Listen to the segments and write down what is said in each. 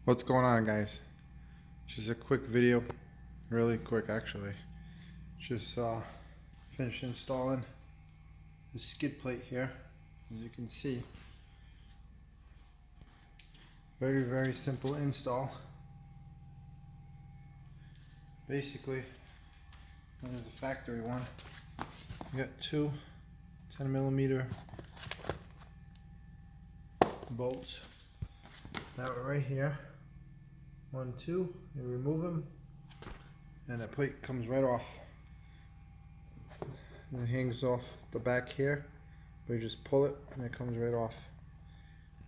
What's going on, guys? Just a quick video, really quick actually. Just finished installing the skid plate here. As you can see, very simple install. Basically, this is the factory one. You got two 10mm bolts that were right here. 1, 2, you remove them, and that plate comes right off. And it hangs off the back here, but you just pull it and it comes right off.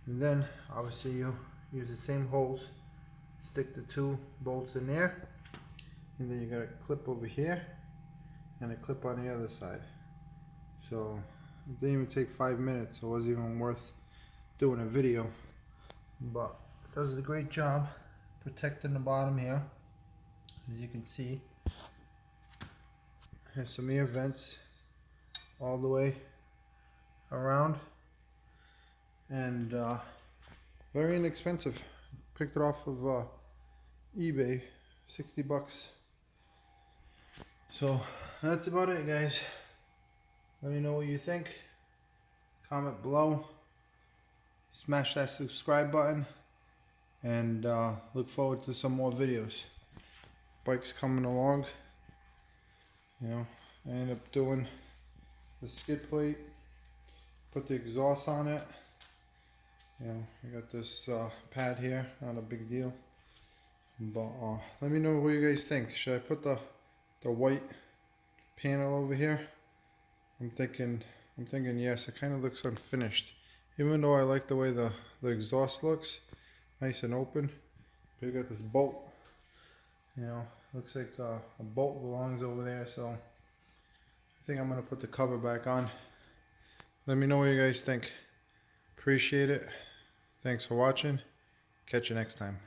And then obviously you use the same holes, stick the two bolts in there, and then you got a clip over here and a clip on the other side. So it didn't even take 5 minutes, so it wasn't even worth doing a video, but it does a great job protecting the bottom here. As you can see, there's some air vents all the way around, and very inexpensive. Picked it off of eBay, 60 bucks. So that's about it, guys. Let me know what you think. Comment below, smash that subscribe button, and look forward to some more videos. Bike's coming along. You know, I ended up doing the skid plate, put the exhaust on it. You know, I got this pad here, not a big deal. But let me know what you guys think. Should I put the white panel over here? I'm thinking yes. It kind of looks unfinished, even though I like the way the exhaust looks, nice and open. But you got this bolt. You know, looks like a bolt belongs over there. So I think I'm gonna put the cover back on. Let me know what you guys think. Appreciate it. Thanks for watching. Catch you next time.